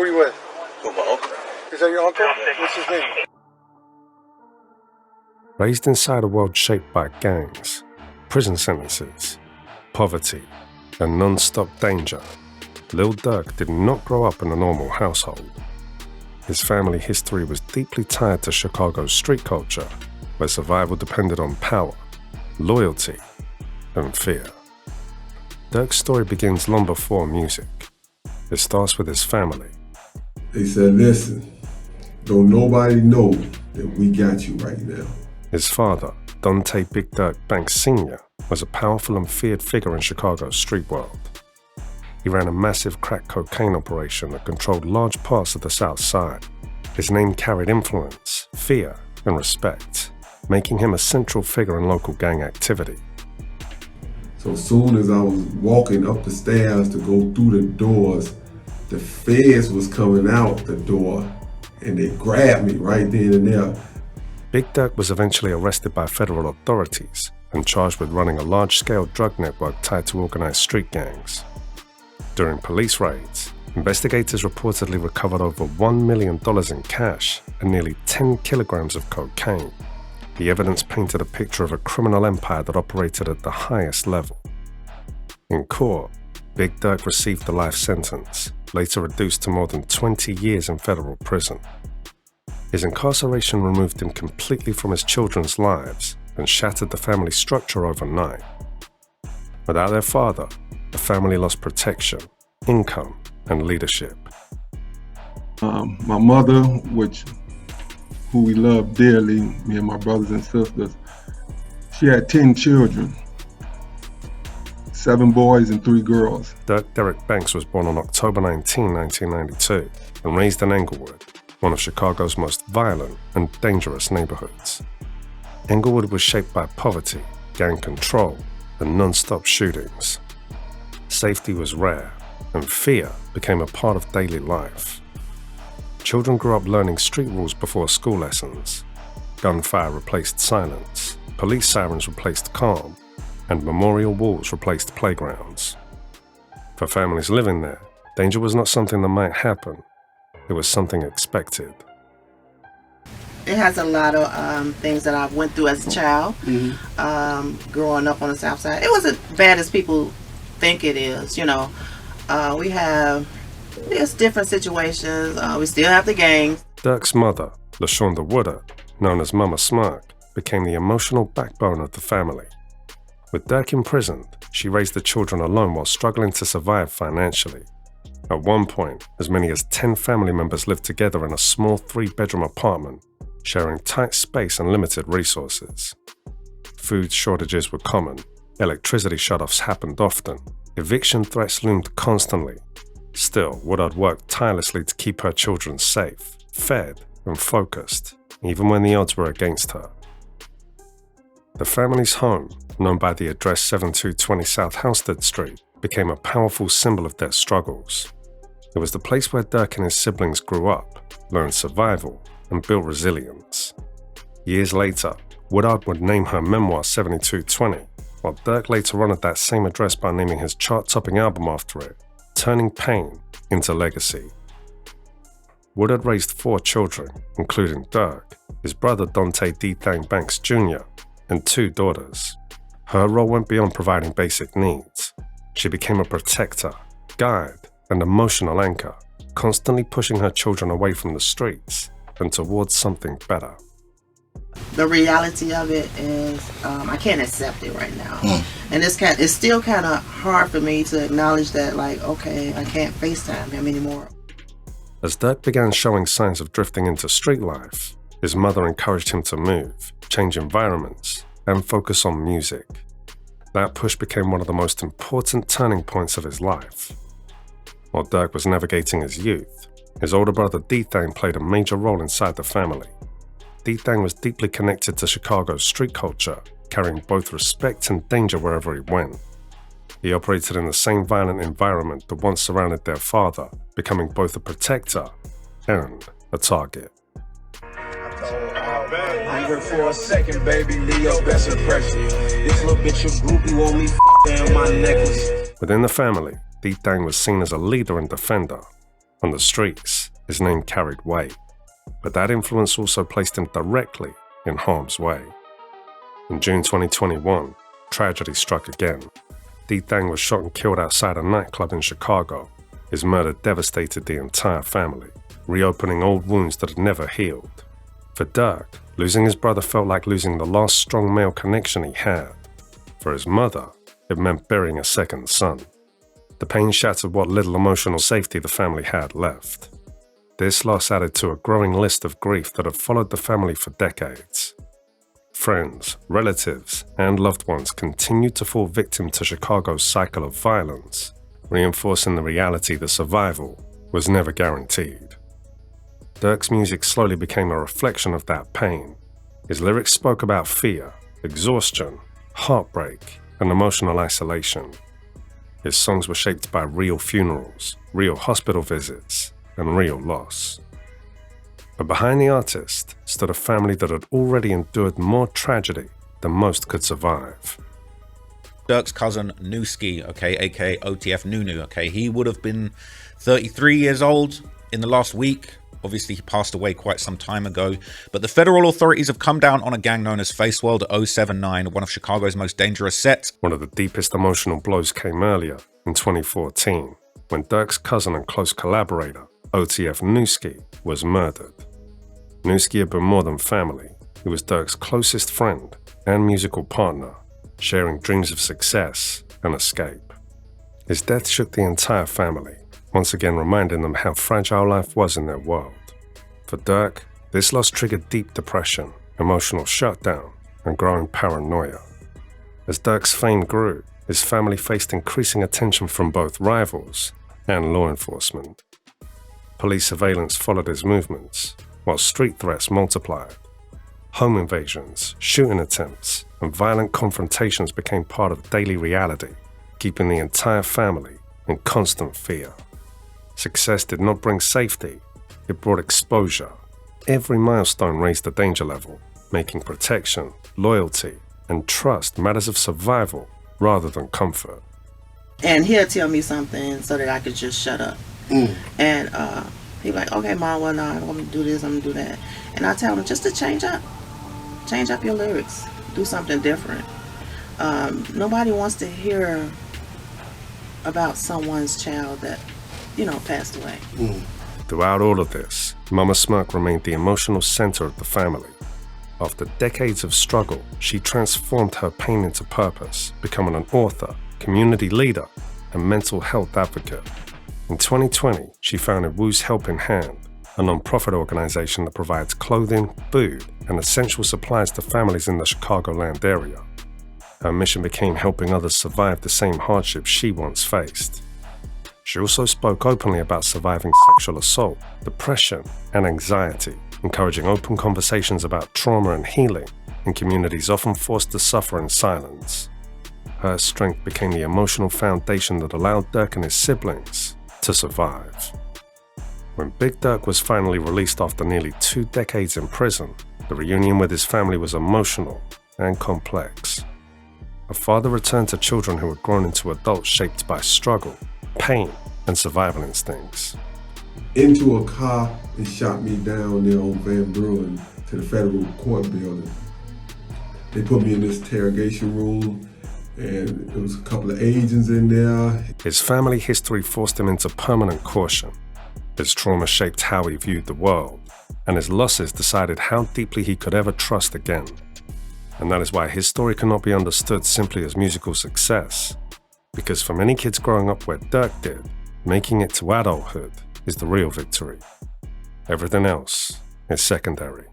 Who are you with? With my uncle. Is that your uncle? What's his name? Raised inside a world shaped by gangs, prison sentences, poverty, and non-stop danger, Lil Durk did not grow up in a normal household. His family history was deeply tied to Chicago's street culture, where survival depended on power, loyalty, and fear. Durk's story begins long before music. It starts with his family. They said, listen, don't nobody know that we got you right now. His father, Dante Big Durk Banks Sr., was a powerful and feared figure in Chicago's street world. He ran a massive crack cocaine operation that controlled large parts of the South Side. His name carried influence, fear, and respect, making him a central figure in local gang activity. So soon as I was walking up the stairs to go through the doors, the feds was coming out the door and they grabbed me right then and there. Big Durk was eventually arrested by federal authorities and charged with running a large-scale drug network tied to organized street gangs. During police raids, investigators reportedly recovered over $1 million in cash and nearly 10 kilograms of cocaine. The evidence painted a picture of a criminal empire that operated at the highest level. In court, Big Durk received a life sentence, later reduced to more than 20 years in federal prison. His incarceration removed him completely from his children's lives and shattered the family structure overnight. Without their father, the family lost protection, income, and leadership. My mother, who we love dearly, me and my brothers and sisters, she had 10 children, 7 boys and 3 girls. Durk Derek Banks was born on October 19, 1992, and raised in Englewood, one of Chicago's most violent and dangerous neighborhoods. Englewood was shaped by poverty, gang control, and non-stop shootings. Safety was rare, and fear became a part of daily life. Children grew up learning street rules before school lessons. Gunfire replaced silence, police sirens replaced calm, and memorial walls replaced playgrounds. For families living there, danger was not something that might happen. It was something expected. It has a lot of things that I went through as a child, growing up on the South Side. It wasn't bad as people think it is, you know. We have just different situations. We still have the gangs. Durk's mother, LaShonda Woodard, known as Mama Smirk, became the emotional backbone of the family. With Durk imprisoned, she raised the children alone while struggling to survive financially. At one point, as many as 10 family members lived together in a small 3-bedroom apartment, sharing tight space and limited resources. Food shortages were common, electricity shutoffs happened often, eviction threats loomed constantly. Still, Woodard worked tirelessly to keep her children safe, fed, and focused, even when the odds were against her. The family's home, known by the address 7220 South Halsted Street, became a powerful symbol of their struggles. It was the place where Durk and his siblings grew up, learned survival, and built resilience. Years later, Woodard would name her memoir 7220, while Durk later honored that same address by naming his chart-topping album after it, turning pain into legacy. Woodard raised 4 children, including Durk, his brother Dante D-Thang Banks Jr., and 2 daughters. Her role went beyond providing basic needs. She became a protector, guide, and emotional anchor, constantly pushing her children away from the streets and towards something better. The reality of it is, I can't accept it right now. And it's still kind of hard for me to acknowledge that, like, okay, I can't FaceTime him anymore. As Durk began showing signs of drifting into street life, his mother encouraged him to move, change environments, and focus on music. That push became one of the most important turning points of his life. While Durk was navigating his youth, his older brother D-Thang played a major role inside the family. D-Thang was deeply connected to Chicago's street culture, carrying both respect and danger wherever he went. He operated in the same violent environment that once surrounded their father, becoming both a protector and a target. Linger for a second, baby, Leo, best impression. This little bitch a groupie want me down my necklace. Within the family, D-Thang was seen as a leader and defender. On the streets, his name carried weight, but that influence also placed him directly in harm's way. In June 2021, tragedy struck again. D-Thang was shot and killed outside a nightclub in Chicago. His murder devastated the entire family, reopening old wounds that had never healed. For Durk, losing his brother felt like losing the last strong male connection he had. For his mother, it meant burying a second son. The pain shattered what little emotional safety the family had left. This loss added to a growing list of grief that had followed the family for decades. Friends, relatives, and loved ones continued to fall victim to Chicago's cycle of violence, reinforcing the reality that survival was never guaranteed. Durk's music slowly became a reflection of that pain. His lyrics spoke about fear, exhaustion, heartbreak, and emotional isolation. His songs were shaped by real funerals, real hospital visits, and real loss. But behind the artist stood a family that had already endured more tragedy than most could survive. Durk's cousin Newski, okay, aka OTF Nunu, okay, he would have been 33 years old in the last week. Obviously, he passed away quite some time ago, but the federal authorities have come down on a gang known as Face World 079, one of Chicago's most dangerous sets. One of the deepest emotional blows came earlier, in 2014, when Durk's cousin and close collaborator, OTF Newski, was murdered. Newski had been more than family. He was Durk's closest friend and musical partner, sharing dreams of success and escape. His death shook the entire family, once again reminding them how fragile life was in their world. For Durk, this loss triggered deep depression, emotional shutdown, and growing paranoia. As Durk's fame grew, his family faced increasing attention from both rivals and law enforcement. Police surveillance followed his movements, while street threats multiplied. Home invasions, shooting attempts, and violent confrontations became part of daily reality, keeping the entire family in constant fear. Success did not bring safety, it brought exposure. Every milestone raised the danger level, making protection, loyalty, and trust matters of survival rather than comfort. And he'll tell me something so that I could just shut up. And he'd be like, okay, Mom, well, no, I'm going to do this, I'm going to do that. And I tell him just to change up your lyrics, do something different. Nobody wants to hear about someone's child that, passed away. Throughout all of this, Mama Smirk remained the emotional center of the family. After decades of struggle, she transformed her pain into purpose, becoming an author, community leader, and mental health advocate. In 2020, she founded Wu's Helping Hand, a non-profit organization that provides clothing, food, and essential supplies to families in the Chicagoland area. Her mission became helping others survive the same hardships she once faced. She also spoke openly about surviving sexual assault, depression, and anxiety, encouraging open conversations about trauma and healing in communities often forced to suffer in silence. Her strength became the emotional foundation that allowed Durk and his siblings to survive. When Big Durk was finally released after nearly 2 decades in prison, the reunion with his family was emotional and complex. A father returned to children who had grown into adults shaped by struggle, pain, and survival instincts. Into a car and shot me down there on Van Bruin to the federal court building. They put me in this interrogation room, and there was a couple of agents in there. His family history forced him into permanent caution. His trauma shaped how he viewed the world, and his losses decided how deeply he could ever trust again. And that is why his story cannot be understood simply as musical success. Because for many kids growing up where Durk did, making it to adulthood is the real victory. Everything else is secondary.